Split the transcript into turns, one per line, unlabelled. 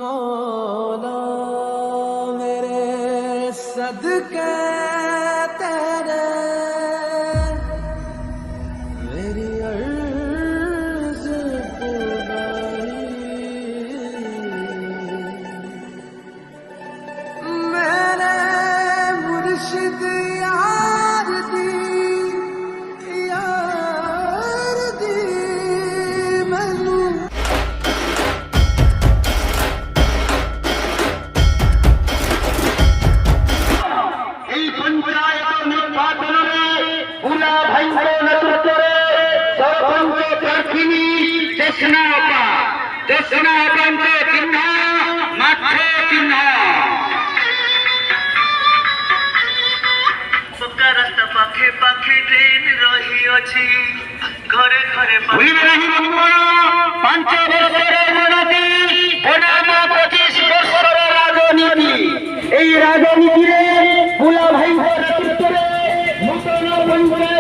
मौला मेरे सदके तेरे मेरी अर्ज़ खुदाई मेरे मुर्शिद यार दी मैनू
पाखे पाखे ट्रेन रही अछि घरे घरे भूलिबे नहीं बंधुगण 5 वर्षर मनति बनाम 25 वर्षर राजनीति এই রাজনীতি রে ভোলা ভাই নেতৃত্বে নূতন বন্ধুরা